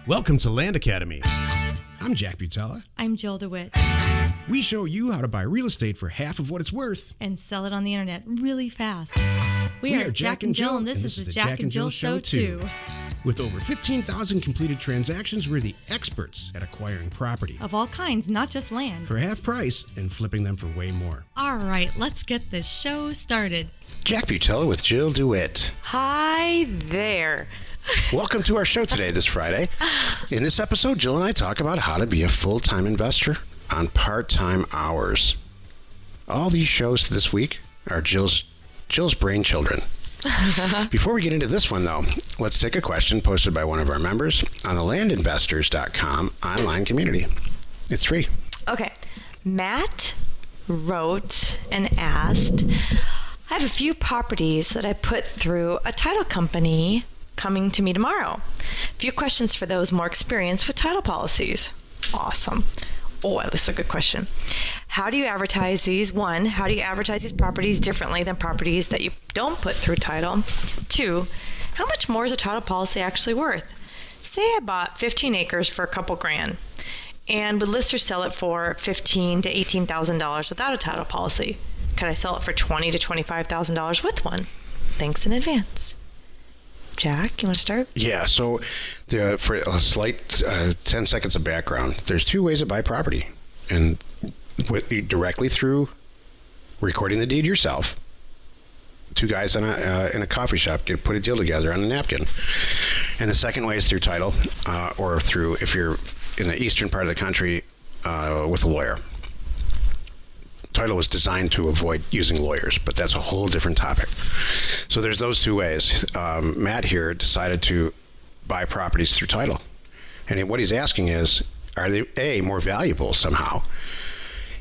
Welcome to Land Academy. I'm Jack Butala. I'm Jill DeWit. We show you how to buy real estate for half of what it's worth. And sell it on the internet really fast. We are Jack and Jill, and this is the Jack and Jill Show too. With over 15,000 completed transactions, we're the experts at acquiring property. Of all kinds, not just land. For half price and flipping them for way more. All right, let's get this show started. Jack Butala with Jill DeWit. Hi there. Welcome to our show today, this Friday. In this episode, Jill and I talk about how to be a full-time investor on part-time hours. All these shows this week are Jill's brainchildren. Before we get into this one, though, let's take a question posted by one of our members on the landinvestors.com online community. It's free. Okay. Matt wrote and asked, I have a few properties that I put through a title company coming to me tomorrow. A few questions for those more experienced with title policies. Awesome. Oh, this is a good question. How do you advertise these? One, how do you advertise these properties differently than properties that you don't put through title? Two, how much more is a title policy actually worth? Say I bought 15 acres for a couple grand and would list or sell it for $15,000 to $18,000 without a title policy. Could I sell it for $20,000 to $25,000 with one? Thanks in advance. Jack, you want to start? Yeah, so for a slight 10 seconds of background, there's two ways to buy property. And directly through recording the deed yourself. Two guys in a coffee shop put a deal together on a napkin. And the second way is through title, or through, if you're in the eastern part of the country, with a lawyer. Title was designed to avoid using lawyers, but that's a whole different topic. So there's those two ways. Matt here decided to buy properties through title. And what he's asking is, are they, A, more valuable somehow?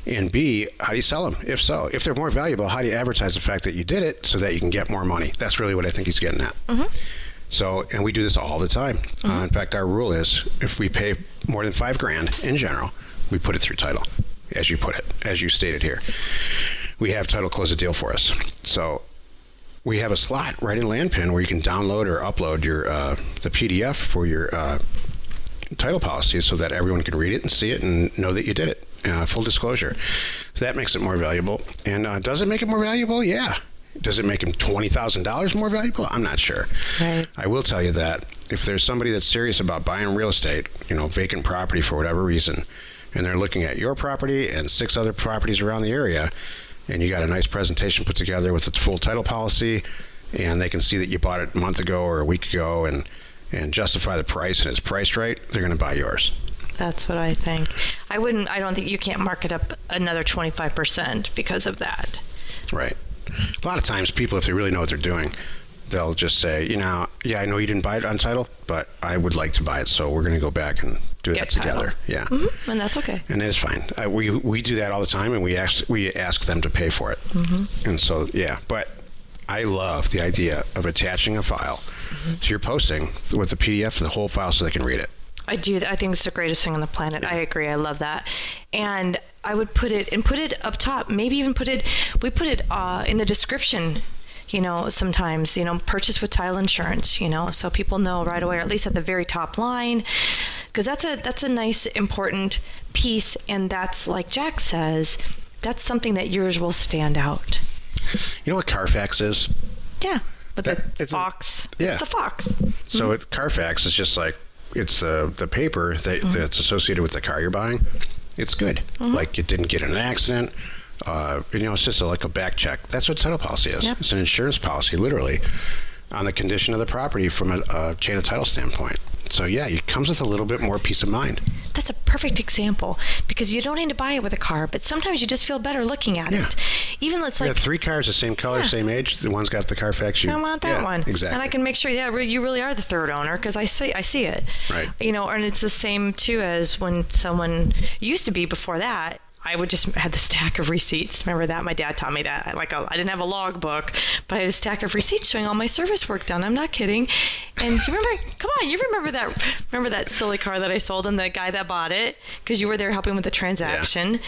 And B, how do you sell them? If so, if they're more valuable, how do you advertise the fact that you did it so that you can get more money? That's really what I think he's getting at. Mm-hmm. So, and we do this all the time. Mm-hmm. In fact, our rule is if we pay more than $5,000 in general, we put it through title. As you put it, as you stated here. We have title close a deal for us. So we have a slot right in LandPin where you can download or upload your the PDF for your title policy so that everyone can read it and see it and know that you did it. Full disclosure. So that makes it more valuable. And does it make it more valuable? Yeah. Does it make him $20,000 more valuable? I'm not sure. Right. I will tell you that if there's somebody that's serious about buying real estate, vacant property for whatever reason, and they're looking at your property and 6 other properties around the area, and you got a nice presentation put together with a full title policy, and they can see that you bought it a month ago or a week ago and justify the price and it's priced right, they're going to buy yours. That's what I think. I don't think you can't mark it up another 25% because of that. Right. A lot of times people, if they really know what they're doing, they'll just say, yeah, I know you didn't buy it on title, but I would like to buy it, so we're going to go back and do that together. Yeah. Mm-hmm. And that's okay. And it is fine. We do that all the time, and we ask them to pay for it. Mm-hmm. And so, yeah. But I love the idea of attaching a file to your posting with the PDF and the whole file so they can read it. I do. I think it's the greatest thing on the planet. Yeah. I agree. I love that. And I would put it up top. Maybe even we put it in the description. Sometimes, purchase with title insurance, so people know right away, or at least at the very top line, because that's a nice, important piece. And that's, like Jack says, that's something that yours will stand out. You know what Carfax is? Yeah. But the fox. Yeah. It's the fox. So Carfax is just like, it's the paper that's associated with the car you're buying. It's good. Mm-hmm. Like you didn't get in an accident. It's just like a back check. That's what title policy is. Yep. It's an insurance policy, literally, on the condition of the property from a chain of title standpoint. So, yeah, it comes with a little bit more peace of mind. That's a perfect example, because you don't need to buy it with a car, but sometimes you just feel better looking at it. Even it's like 3 cars, the same color, same age. The one's got the Carfax. I want that one. Exactly. And I can make sure, you really are the third owner, because I see it. Right. And it's the same, too, as when someone used to be before that. I would just have the stack of receipts. Remember that? My dad taught me that. I didn't have a log book, but I had a stack of receipts showing all my service work done. I'm not kidding. And you remember? Come on, you remember that? Remember that silly car that I sold and the guy that bought it, because you were there helping with the transaction.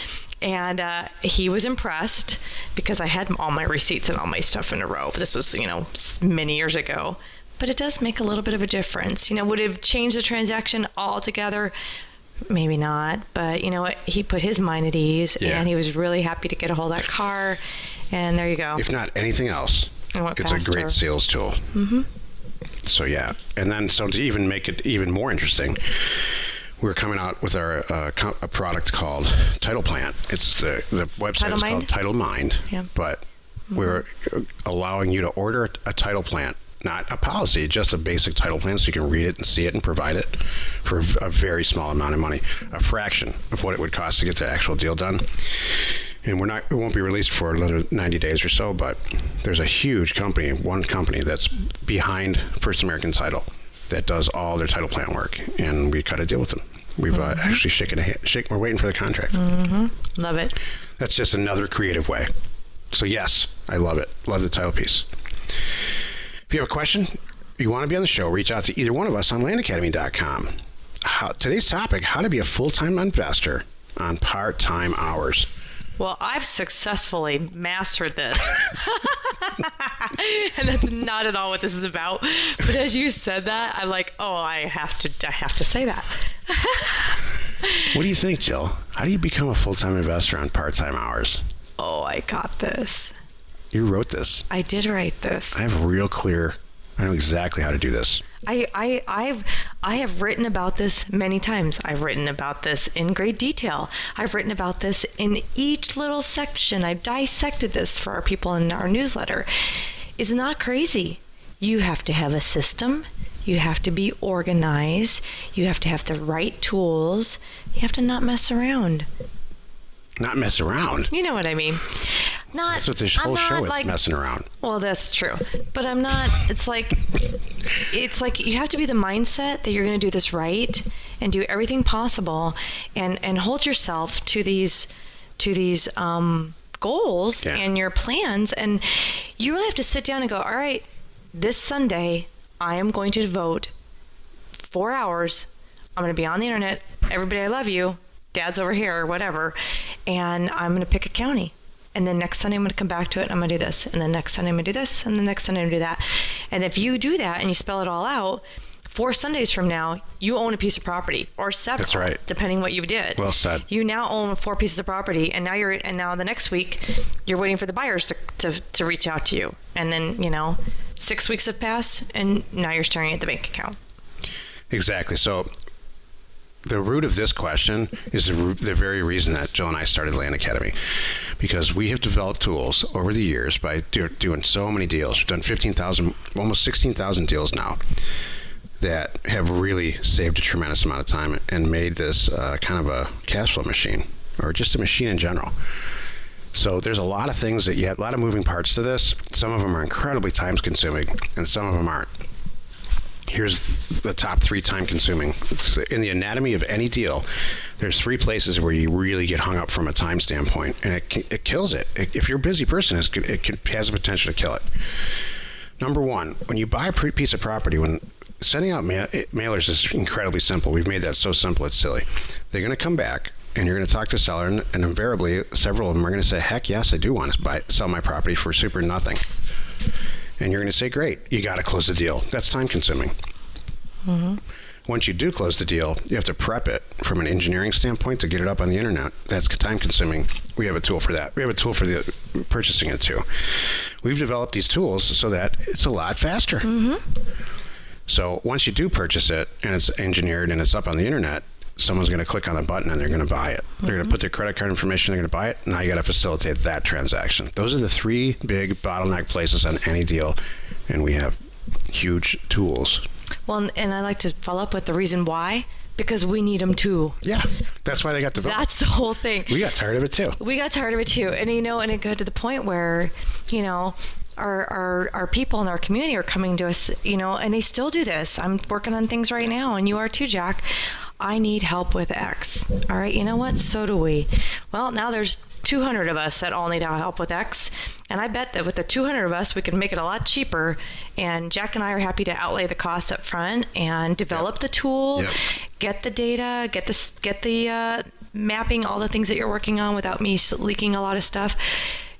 Yeah. And he was impressed because I had all my receipts and all my stuff in a row. This was, many years ago. but it does make a little bit of a difference. Would it have changed the transaction altogether? Maybe not, but you know what? He put his mind at ease, and he was really happy to get a hold of that car, and there you go. If not anything else, it's a great sales tool. Mm-hmm. So yeah, and then so to even make it even more interesting, we're coming out with our a product called Title Plant. It's the website is called Title Mind, but we're allowing you to order a title plant, not a policy, just a basic title plan, so you can read it and see it and provide it for a very small amount of money, a fraction of what it would cost to get the actual deal done. And it won't be released for another 90 days or so, but there's a huge company, one company that's behind First American Title that does all their title plant work, and we cut a deal with them. We've actually shaken a hand. We're waiting for the contract. Mm-hmm. Love it. That's just another creative way. So yes, I love it. Love the title piece. If you have a question, you want to be on the show, reach out to either one of us on landacademy.com. Today's topic, how to be a full-time investor on part-time hours. Well, I've successfully mastered this. And that's not at all what this is about. But as you said that, I'm like, oh, I have to say that. What do you think, Jill? How do you become a full-time investor on part-time hours? Oh, I got this. You wrote this. I did write this. I know exactly how to do this. I have written about this many times. I've written about this in great detail. I've written about this in each little section. I've dissected this for our people in our newsletter. It's not crazy. You have to have a system. You have to be organized. You have to have the right tools. You have to not mess around. Not mess around? You know what I mean. That's what this whole show is, like, messing around. Well, that's true. But I'm not, it's like you have to be the mindset that you're going to do this right and do everything possible and hold yourself to these goals and your plans. And you really have to sit down and go, all right, this Sunday, I am going to devote 4 hours. I'm going to be on the internet. Everybody, I love you. Dad's over here or whatever. And I'm going to pick a county. And then next Sunday I'm going to come back to it and I'm going to do this. And then next Sunday I'm going to do this. And then next Sunday I'm going to do that. And if you do that and you spell it all out, 4 Sundays from now, you own a piece of property or several. That's right. Depending what you did. Well said. You now own 4 pieces of property, and now the next week you're waiting for the buyers to reach out to you. And then 6 weeks have passed, and now you're staring at the bank account. Exactly. So the root of this question is the very reason that Jill and I started Land Academy, because we have developed tools over the years by doing so many deals. We've done 15,000, almost 16,000 deals now that have really saved a tremendous amount of time and made this kind of a cash flow machine, or just a machine in general. So there's a lot of things a lot of moving parts to this. Some of them are incredibly time consuming and some of them aren't. Here's the top 3 time consuming. In the anatomy of any deal, there's 3 places where you really get hung up from a time standpoint, and it kills it. If you're a busy person, it has the potential to kill it. Number 1, when you buy a piece of property, when sending out mailers is incredibly simple. We've made that so simple, it's silly. They're going to come back, and you're going to talk to a seller, and invariably, several of them are going to say, heck yes, I do want to sell my property for super nothing. And you're going to say, great, you got to close the deal. That's time consuming. Mm-hmm. Once you do close the deal, you have to prep it from an engineering standpoint to get it up on the internet. That's time consuming. We have a tool for that. We have a tool for the purchasing it too. We've developed these tools so that it's a lot faster. Mm-hmm. So once you do purchase it and it's engineered and it's up on the internet, someone's going to click on a button and they're going to buy it. Mm-hmm. They're going to put their credit card information, they're going to buy it. Now you got to facilitate that transaction. Those are the 3 big bottleneck places on any deal, and we have huge tools. Well, and I like to follow up with the reason why, because we need them too. Yeah, that's why they got developed. That's the whole thing. We got tired of it too. And and it got to the point where, our people in our community are coming to us, and they still do this. I'm working on things right now, and you are too, Jack. I need help with X. All right, you know what? So do we. Well, now there's 200 of us that all need help with X. And I bet that with the 200 of us, we can make it a lot cheaper. And Jack and I are happy to outlay the costs up front and develop the tool, get the data, get the mapping, all the things that you're working on without me leaking a lot of stuff.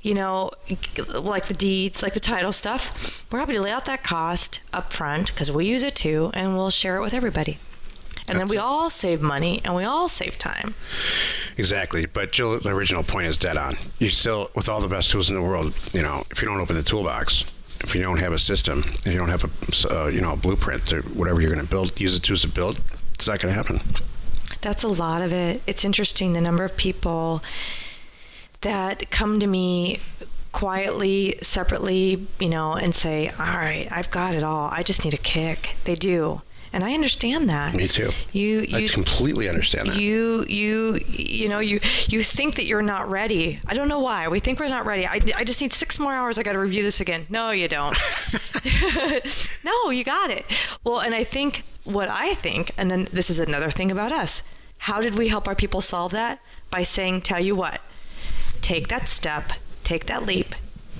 like the deeds, like the title stuff, we're happy to lay out that cost up front because we use it too, and we'll share it with everybody. And then we all save money and we all save time. Exactly. But Jill, the original point is dead on. You still, with all the best tools in the world, if you don't open the toolbox, if you don't have a system, if you don't have a blueprint or whatever you're going to build, use the tools to build, it's not going to happen. That's a lot of it. It's interesting the number of people that come to me quietly, separately, and say, all right, I've got it all. I just need a kick. They do. And I understand that. Me too. I completely understand that. You think that you're not ready. I don't know why. We think we're not ready. I just need 6 more hours. I got to review this again. No, you don't. No, you got it. Well, and what I think, and then this is another thing about us. How did we help our people solve that? By saying, tell you what, take that step, take that leap,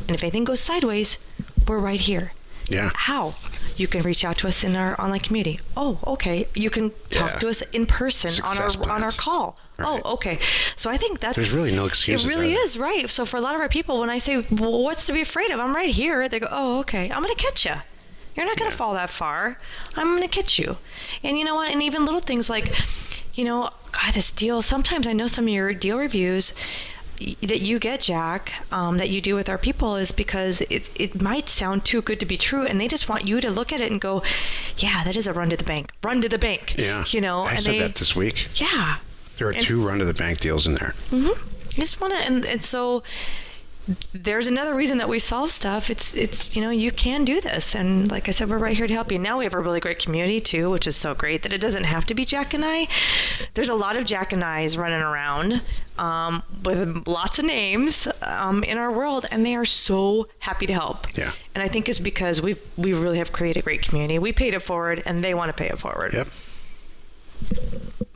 and if anything goes sideways, we're right here. Yeah. How? You can reach out to us in our online community. Oh, okay. You can talk to us in person on our call. Right. Oh, okay. So I think there's really no excuse. It really is, right? So for a lot of our people, when I say, well, what's to be afraid of? I'm right here. They go, oh, okay. I'm going to catch you. You're not going to fall that far. I'm going to catch you. And you know what? And even little things like, God, this deal. Sometimes I know some of your deal reviews that you get, Jack, that you do with our people is because it might sound too good to be true, and they just want you to look at it and go, yeah, that is a run to the bank. Yeah. I said that this week. Yeah. There are 2 run to the bank deals in there. Mm-hmm. I just want to, and so there's another reason that we solve stuff. It's you can do this, and like I said, we're right here to help you. Now we have a really great community too, which is so great that it doesn't have to be Jack and I. There's a lot of Jack and I's running around with lots of names in our world, and they are so happy to help. Yeah. And I think it's because we really have created a great community. We paid it forward, and they want to pay it forward. Yep.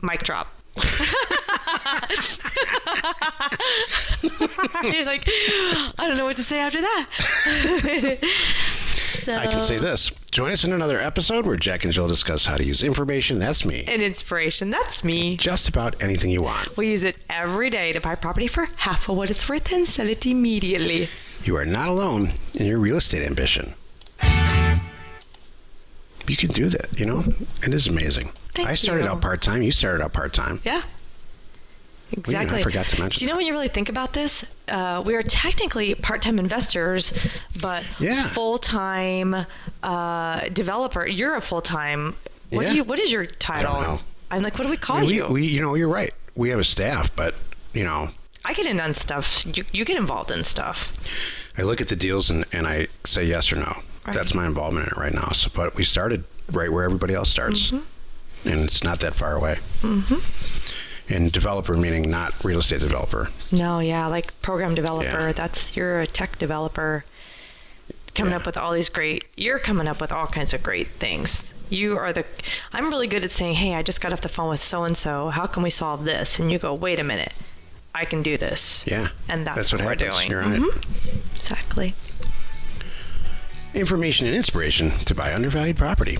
Mic drop. Like, I don't know what to say after that. I can say this. Join us in another episode where Jack and Jill discuss how to use information, that's me, and inspiration, that's me. Just about anything you want. We use it every day to buy property for half of what it's worth and sell it immediately. You are not alone in your real estate ambition. You can do that, It is amazing. I started out part-time. You started out part-time. Yeah. Exactly. I forgot to mention. Do you know when you really think about this? We are technically part-time investors, but full-time developer. You're a full-time. What is your title? I don't know. I'm like, what do we call you? We you're right. We have a staff, but I get in on stuff. You get involved in stuff. I look at the deals and I say yes or no. Right. That's my involvement in it right now. So, but we started right where everybody else starts, and it's not that far away. Mm-hmm. And developer meaning not real estate developer. No, like program developer. Yeah. You're a tech developer coming up with all these you're coming up with all kinds of great things. I'm really good at saying, hey, I just got off the phone with so-and-so. How can we solve this? And you go, wait a minute, I can do this. Yeah. And that's what happens. we're doing. You're on it. Exactly. Information and inspiration to buy undervalued property.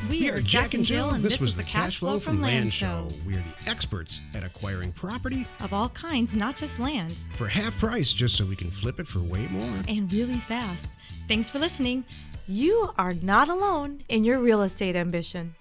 We are Jack and Jill, and this was the Cash Flow from Land Show. We are the experts at acquiring property Of all kinds, not just land. for half price, just so we can flip it for way more. And really fast. Thanks for listening. You are not alone in your real estate ambition.